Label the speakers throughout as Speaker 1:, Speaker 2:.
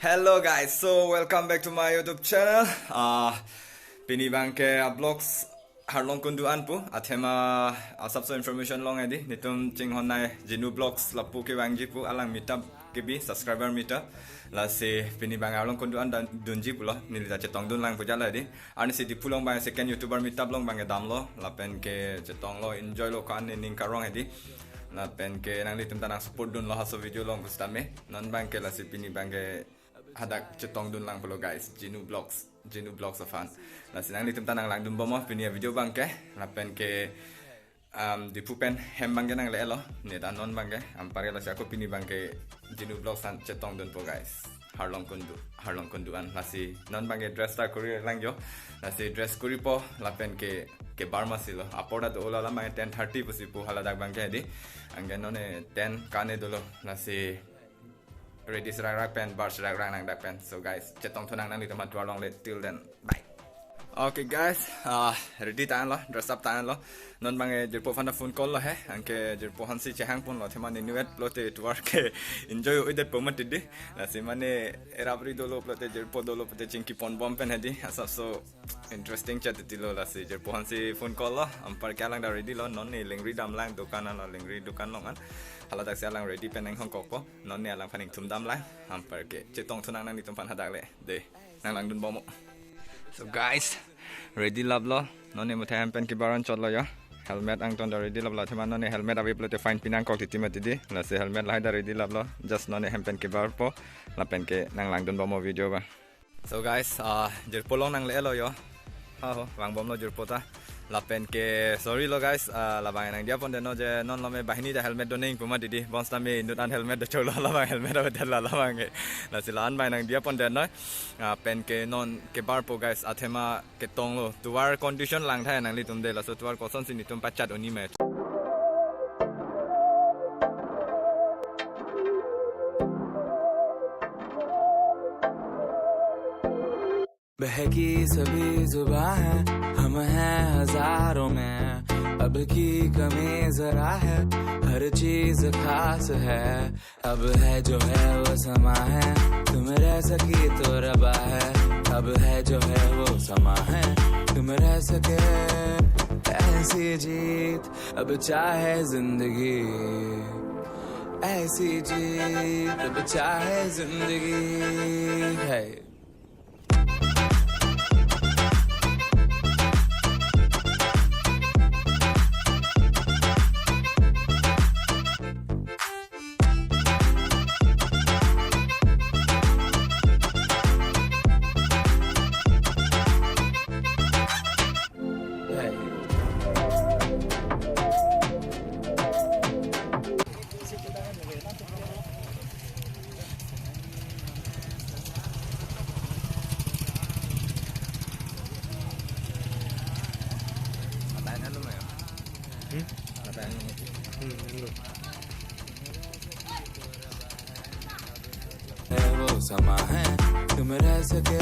Speaker 1: Hello guys, so welcome back to my YouTube channel. Pini bangke vlogs harlong kunduan pu athema sabso information long edi nitum ching honai jinu vlogs lapu ke wangji pu alang meetup ke bi subscriber meetup la se pini bang harlong kunduan dan dunji pu lo nilita chetong dun lang pu jala edi ani si di pulong bang second YouTuber meetup long bang dam lo la pen ke chetong lo enjoy lo kan ning karong edi la pen ke nang litum tanang support dun lo haso video long pustame non bang ke la si pini bang ke hadak cetong dun lang pelo guys Jinu Vlogs of fun la sinang litum tanang lang dun bomo pinia video bang ke lapen ke di pupen hem bang nang le lo ne dan non bang ke ampare la aku pini bang ke Jinu Vlogs san cetong dun po guys harlong kunduan la si non bang ke dress ta kuri lang jo la si dress kuri po lapen ke barma silo apoda do la ma 10:30 pusi po hala dak bang ke di anggen non 10 kane dolo la si ready serak pen bar serak nang dak pen. So guys cetong thonang nang di tempat dua long let till then bye. Okay guys, ready tan lo, dress up tan lo. Non bang jerpo fana phone call lo he, angke jerpo hansi chehang pun lo thema ni nuet plote to work enjoy with that moment today. La simane erabri dolo plote jerpo dolo plote chinki pon bom pen hedi. Asap so interesting chat dilo la si jerpo hansi phone call lo. Ampar kalang da ready lo non ni lingri dam lang dukanan lo lingri dukan lo kan. Hala dak sialang ready pen nang hong koko. Non ni alang paning tum dam lang. Ampar ke cetong thonang nang di tempat hadak le. De nang lang dun bomo. So guys, ready lab lo, none mo time pen kibaran chot lo ya. Helmet ang ton da ready lab lo, thema none helmet avi plote fine pinang kok titi mati la se helmet lai da ready lab lo, just none hem pen kibar po, la pen ke nang lang don bomo video ba. So guys, jer polong nang le lo yo. Ha ho, lang bom lo jer pota. La pen ke sorry lo guys, la bang nang dia pon de no je non lo me bahini da helmet doning puma didi bons tame nutan helmet do cholo la bang helmet ave dela la bang la silan bang nang dia pon de no pen ke non ke bar po guys athema ke tong lo tuar condition lang thai nang li tum de la so tuar koson sin tum pachat oni me
Speaker 2: बहकी सभी जुबां है हम हैं हजारों में अब की कमी जरा है हर चीज खास है अब है जो है वो समा है तुम रह सकी तो रबा है अब है जो है वो समा है तुम रह सके ऐसी जीत अब चाहे जिंदगी ऐसी जीत अब चाहे जिंदगी है वो समा है तुम रह सके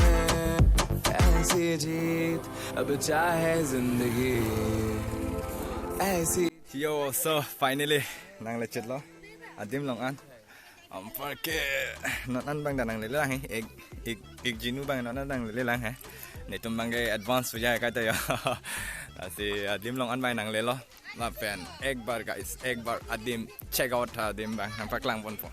Speaker 2: ऐसी जीत अब चाहे जिंदगी ऐसी.
Speaker 1: Yo, so finally nang lecet lo adim long an ampar ke non bang danang le lang ek jinu bang non dang le lang he ne tum bang ke advance puja ka ta ya si adim long an bang nang le lo la pen ek bar guys ek bar adim check out adim bang nampak lang pon po.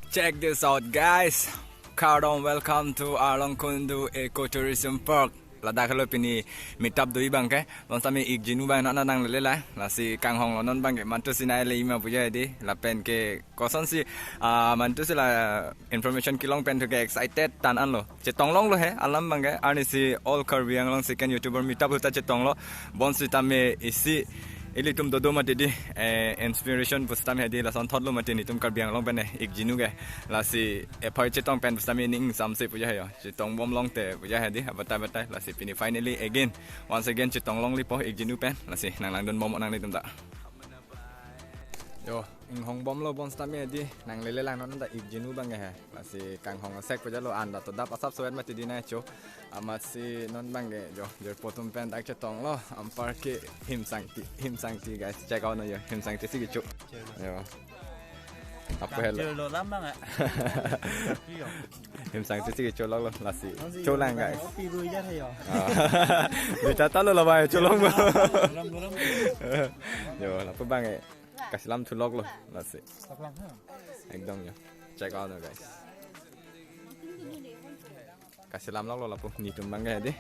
Speaker 1: Check this out guys, Kardon, welcome to Arlong Kundu Ecotourism Park. Lada kalau pini meetup doi bang ke, bang sami ik jinu bang nak nang lele lah, la si kang hong lonon bang ke mantu sinai le ima puja di, la pen ke koson si mantu si la information kilong pen tu ke excited tan an lo, cetong long lo he, alam bang ke, ani si all Caribbean long second YouTuber meetup huta cetong lo, bon si tame isi ili tum dodo mati di inspiration pustam hedi la son thotlo mati ni tum Caribbean long pen ik jinu ke la si ephoi chetong pen pustam ning samse puja he yo chetong bom long te puja hedi batai la si pini finally again once again chetong long lipo ik jinu pen la si nang lang don bom nang ni tum ta yo ing hong bom lo bon stam hedi nang lele lang non ta ik jinu bang he la si kang hong sek puja lo anda to dap asap soet mati di na cho amat si non bang ge jo jer potum pen tak chetong lo ampar ke him sangti guys check out no yo him sangti si gichu yo lapu hello
Speaker 3: Chưa lộ lắm bang ạ.
Speaker 1: em sang chút cái chỗ lóc luôn là gì chỗ làng guys
Speaker 3: Pi rui ra thầy à.
Speaker 1: người ta tao là bài chỗ lóc mà
Speaker 3: Lắm lắm.
Speaker 1: yo lapu bang ấy cái làm thu lóc luôn là gì
Speaker 3: Sắp lắm hả?
Speaker 1: ekdom yo check out now guys kasih lam lok lo lapu ni tumbang ke hadi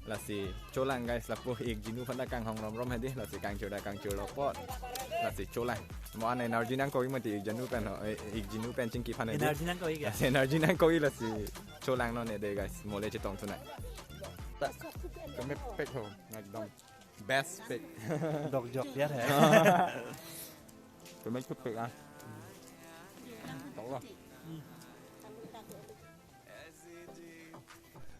Speaker 1: la si cholang guys lapu ik jinu phanda kang hong rom rom hadi la si kang choda kang cholo pot la si cholang mo an energy nang ko imati ik jinu pen ho ik jinu pen chingki phane di
Speaker 3: Energy năng có ý kìa.
Speaker 1: energy nang ko i la si cholang no ne de guys mo le chitong tunai ko me pek ho ekdom best pick
Speaker 3: Đọc dọc biết hả?
Speaker 1: ko me pek ah tolong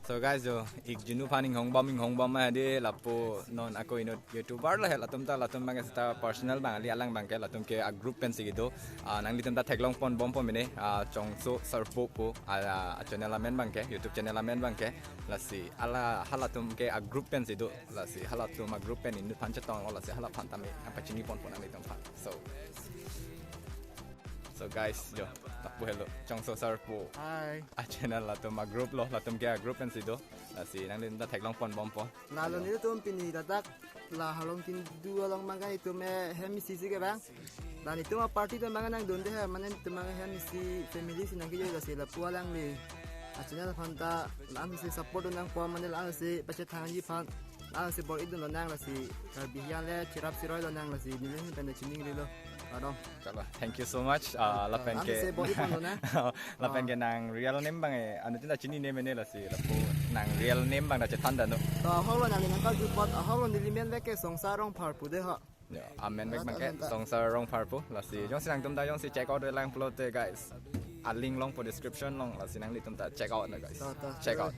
Speaker 1: So guys, yo, ik jinu paning hong bom ma de lapo non ako inot YouTuber lah latum bang sta personal bang ali alang bang ke latum ke a group pen sigido nang litum ta thaglong pon bom pon mene chongso sarpo po a channel amen bang ke YouTube channel amen bang ke lasi ala halatum ke a group pen sido lasi halatum a group pen in pan chatong lasi hala pan tami apa chini pon ami tom pan So guys, yo, tapu hello, chongso sarpo.
Speaker 3: Hi.
Speaker 1: A channel latum a group lo, latum ke a group pen sido. Lasi nang litum ta thaglong pon bom po.
Speaker 4: Nalon itu tuh pini dadak lah halong tin dua long mangga itu me hemi sisi ke bang. Dan itu mah party tuh mangga nang donde ha mana itu mangga hemi si family si nang kijo lah si la pualang ni. Asalnya fanta lang si support nang po mana lang si pacet tangan ji fan. Lang si bor itu nang lah si karbihian le cirap siroi nang lah si nilai penda cining lo. Adom.
Speaker 1: Chalo, thank you so much. Lapen ke lapen ke nang real name bang anu tinda chini name ne lasi lapu nang real name bang da chetanda no.
Speaker 4: To holo nang nang kal jupot holo nilimen leke songsarong parpu de ha.
Speaker 1: Yo, amen bang ke songsar rong parpo lasi jong sinang tumda jong si check out the lang upload te guys. A link long for description long lasi nang litum ta check out na guys. Check out.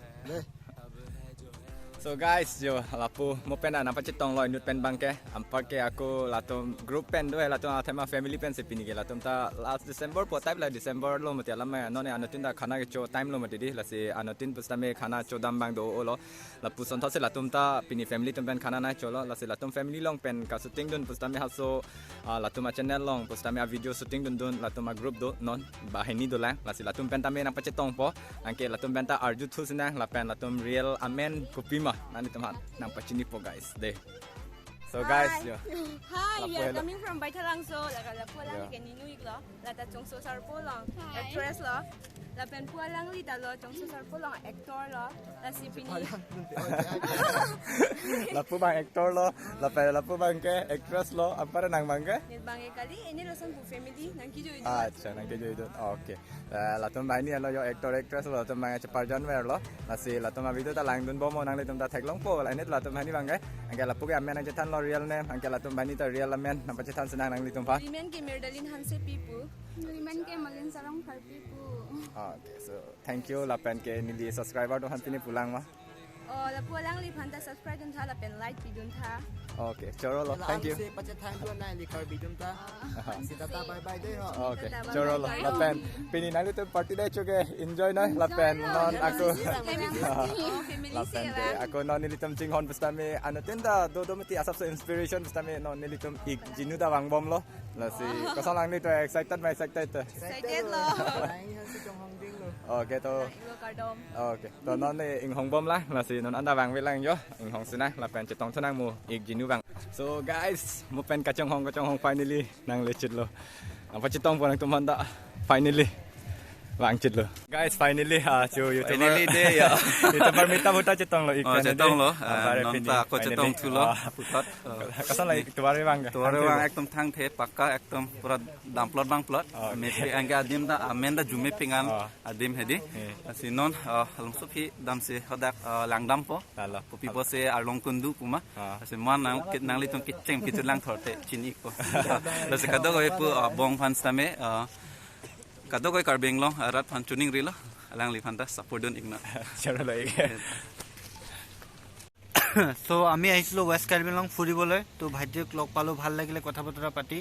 Speaker 1: So guys, yo lapu mo pen na pachitong lo inut pen bangke ampar ke aku latum group pen do latum athema family pen se pini ke latum ta last December po type la December lo mati alama no ne anotin da khana ke cho time lo mati di lasi anotin pustame khana cho dam bang do lo lapu son those latum ta pini family tum pen khana na cho lo lasi latum family long pen ka shooting dun pustame haso latum a channel long pustame a video shooting dun latum a group do non bahini do lang lasi latum pen tame na pachitong po angke latum pen ta arju thu sinang lapen latum real amen kupima nanti teman nang pacini po guys deh. So guys, yo.
Speaker 5: Hi, we
Speaker 1: hello.
Speaker 5: are coming from Baitarangso. La pualang
Speaker 1: Yeah.
Speaker 5: ke Ninuik lo. La ta Chongso Sarpo long. Actress lo. La pen pualang li ta lo Chongso Sarpo long actor lo. La si pini.
Speaker 1: Lapu bang actor lo, lapu bang ke actress lo, apa nang bang ke?
Speaker 5: Nil bange kali ini lo sang bu family nang kijo itu.
Speaker 1: Acha nang kejo itu. Oke. Latum bang ni lo yo actor actress lo, latum bang cepar janwer lo. Lasi latum bang video ta lang dun bomo nang litum ta thaglong po. La ini latum bang ni bang ke? Angke lapu ke amen nang cetan lo real name. Angke latum bang ni ta real amen nang cetan senang nang litum pa.
Speaker 5: Limen ke Merdalin Hanse Pipu.
Speaker 6: Liman ke Malin Sarong Parpipu.
Speaker 1: Okay, so thank you lapen ke nili subscriber to han pini pulang ma.
Speaker 5: Oh, la pualang li phanta subscribe dun tha la pen like bidun tha.
Speaker 1: Okay, choro lo. Thank you.
Speaker 4: Si pacet tangan tuh nang li karbi dum ta. Si tata bye bye deh ha.
Speaker 1: Okay, choro lo. Lapen pini nang litum party dai choke enjoy na lapen non aku.
Speaker 5: Oh, family
Speaker 1: Lapen
Speaker 5: se
Speaker 1: ke
Speaker 5: la.
Speaker 1: aku non nilitum jinghon pustame anu tenda do mati asap so inspiration pustame non nilitum ik jinu da wang bom lo. Lasi kosong lang ni to excited mai excited.
Speaker 5: Excited lo.
Speaker 4: Nang han si chong hong ding lo.
Speaker 1: Okay to.
Speaker 5: Lo kardom.
Speaker 1: Okay. To non ni ing hong bom lah lasi non anda wang we lang yo. Ing hong sina lapen chetong thonang mu ik jinu wang. So guys, mo pen kachong hong finally nang lecit lo. Apa chetong po nang tumanda finally. Wang chit lo. Guys, finally cho YouTuber.
Speaker 3: Finally day ya.
Speaker 1: YouTuber minta buta chetong lo ik.
Speaker 3: Cetong lo. Nampak aku cetong tu lo. Putat.
Speaker 1: Kasan lagi tuar bang.
Speaker 3: Tuar orang ekdom thang the pakka ekdom pura damplot bang plot. Mepi angga adim da amen da jume pingan adim hedi. Sinon halam sopi dam se hodak langdam po.
Speaker 1: Lalo.
Speaker 3: Popi bose along kundu kuma. Asi man nang litum kitcheng kitulang thorte chini ko. Lasi kado ko pu bong fan stame kado ko karbeng long rat fan tuning rilo. Alang li fanta support don igna.
Speaker 1: Choro lo ik.
Speaker 7: So আমি আহিছিলোঁ ৱেষ্ট কাৰ্বি আংলং ফুৰিবলৈ তো ভাইটিক লগ পালোঁ ভাল লাগিলে কথা বতৰা পাতি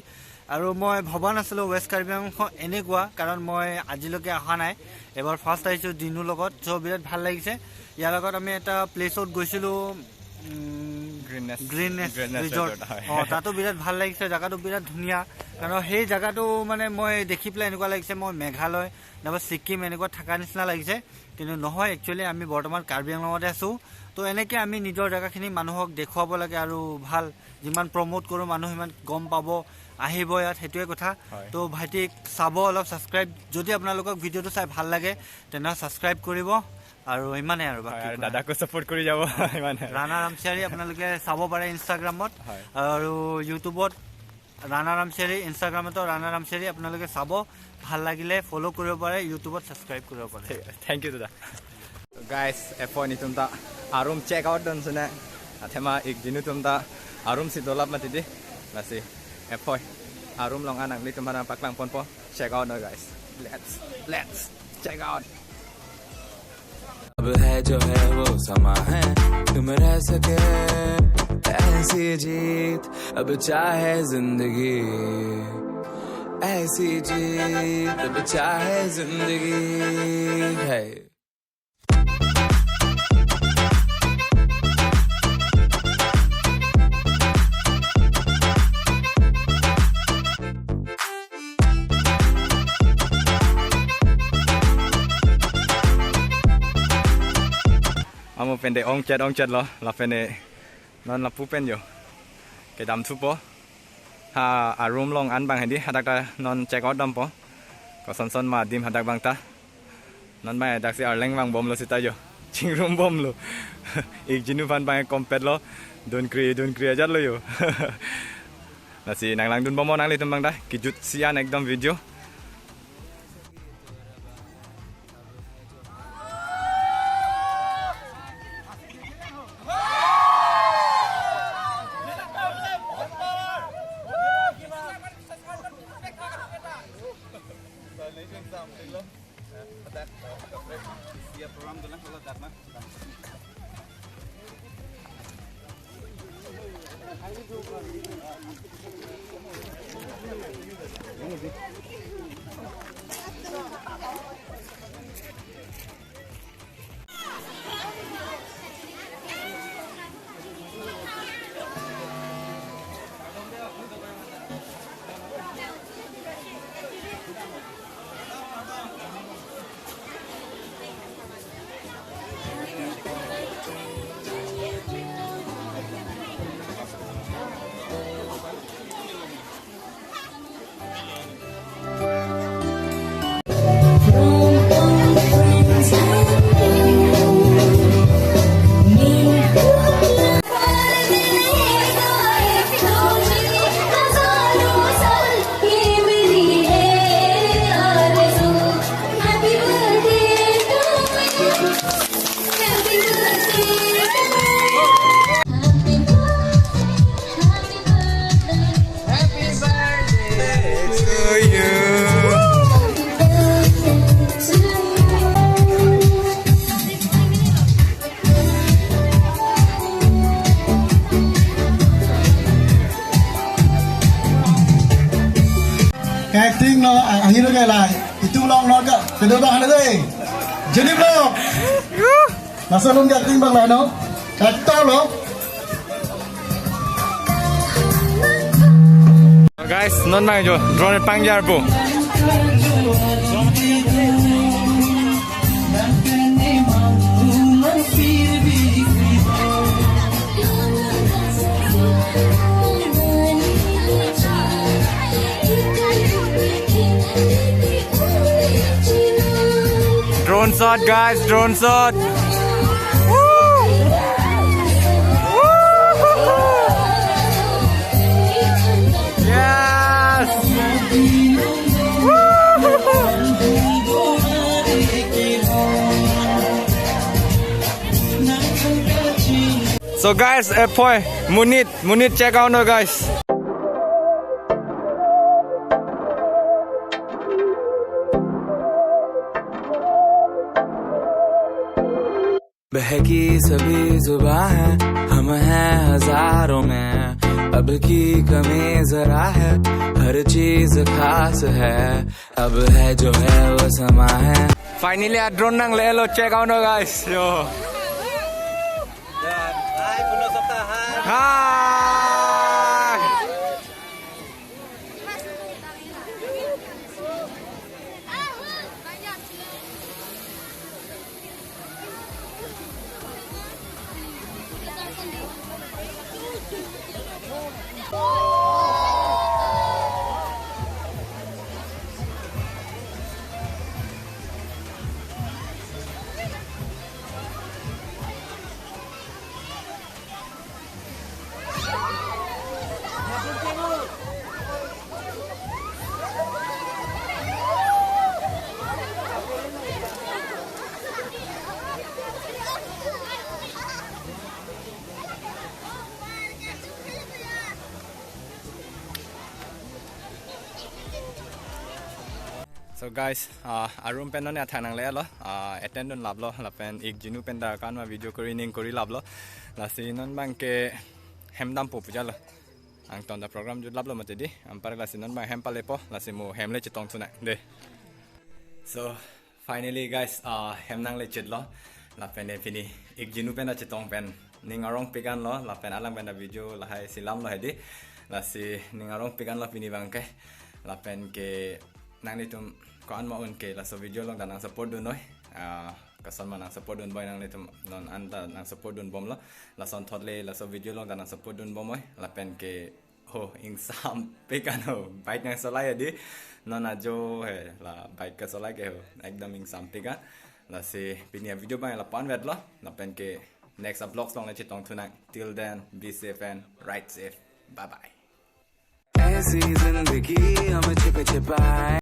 Speaker 7: আৰু মই ভবা নাছিলোঁ ৱেষ্ট কাৰ্বি আংলং এনেকুৱা কাৰণ মই আজিলৈকে অহা নাই এবাৰ ফাৰ্ষ্ট আহিছোঁ দিনুৰ লগত চ' বিৰাট ভাল লাগিছে ইয়াৰ লগত আমি এটা প্লেচত গৈছিলোঁ গ্ৰীণনেছ
Speaker 1: Greenness
Speaker 7: ৰিজৰ্ট
Speaker 1: resort, হয়।
Speaker 7: তাতো বিৰাট ভাল লাগিছে জেগাটো বিৰাট ধুনীয়া কাৰণ সেই জেগাটো মানে মই দেখি পেলাই এনেকুৱা লাগিছে মই মেঘালয় নাইবা ছিকিম এনেকুৱা থকা নিচিনা লাগিছে কিন্তু নহয় একচুৱেলি আমি বৰ্তমান কাৰ্বি আংলঙতে আছোঁ তো এনেকৈ আমি নিজৰ জেগাখিনি মানুহক দেখুৱাব লাগে আৰু ভাল যিমান প্ৰমোট কৰোঁ মানুহ সিমান গম পাব আহিব ইয়াত সেইটোৱে কথা তো ভাইটিক চাব অলপ ছাবস্ক্ৰাইব যদি আপোনালোকক ভিডিঅ'টো চাই ভাল লাগে তেনেহ'লে ছাবস্ক্ৰাইব কৰিব আৰু ইমানেই আৰু বাকী
Speaker 1: আৰু দাদাকো ছাপোৰ্ট কৰি যাব ইমানে
Speaker 7: ৰাণা ৰামচাৰী আপোনালোকে চাব পাৰে ইনষ্টাগ্ৰামত আৰু ইউটিউবত ৰাণা ৰামচাৰী ইনষ্টাগ্ৰামতো ৰাণা ৰামচাৰী আপোনালোকে চাব ভাল লাগিলে ফ'ল' কৰিব পাৰে ইউটিউবত ছাবস্ক্ৰাইব কৰিব পাৰে
Speaker 1: thank you দাদা guys epoi ni tumta arum check out don sene athema ik dinu tumta arum si dolap mati di lasi epoi arum long anak ni tumana paklang pon po check out no guys let's check out
Speaker 2: अब है जो है वो समा है तुम रह सके ऐसी जीत अब चाहे जिंदगी ऐसी जीत अब चाहे जिंदगी है
Speaker 1: amo pende ong chat lo la pende non la pu pen yo ke dam thu po ha arum long an bang hedi hadak ta non check out dam po ko son ma dim hadak bang ta non mai dak si arleng bang bom lo sita yo ching rum bom lo ik jinu van bang kompet lo don kri ajat lo yo la si nang lang dun bom nang li tum bang da kijut sian ekdom video
Speaker 8: Acting lo akhirnya kayak lah itu long ke kedua ada deh jadi vlog masa belum acting bang lah no actor lo
Speaker 1: guys non mai jo drone pangjar po drone shot guys drone shot yes so guys epoi munit check out no guys
Speaker 2: बहकी सभी जुबां है हम हैं हजारों में अब की कमी जरा है हर चीज खास है अब है जो है वो समा है
Speaker 1: finally a drone nang le lo check out no guys yo
Speaker 7: Hai puno sabta hai
Speaker 1: Hai. So guys, arum pen ne athanang le lo, attend on lablo, la pen ik jinu pen da kan ma video recording kori lablo, la si non bang ke hemdam po puja lo. Ang ton da program jud lablo mate di, ampar la si non bang hem pale po, la si mo hem le chitong tuna de. So finally guys, hem nang le chit lo, la pen e fini ik jinu pen da chitong pen ning arong pigan lo, la pen alang pen da video la hai silam lo hai di, la si ning arong pigan lo fini bang ke, la pen ke nang nitum ko an ma on ke la so video long dan ang support dun noi kason man ang support dun boy nang nitum non anda nang support dun bom lo la son thotle la so video long dan ang support dun bom oi la pen ke ho ing sam pe kan ho bike nang solai di non a jo he la bike ka solai ke ho ekdam ing sam pe ka la se pinia video bang la pan vet lo la pen ke next vlogs long la chitong tonight till then be safe and ride safe bye bye
Speaker 2: ऐसी जिंदगी हमें छिपे छिपाए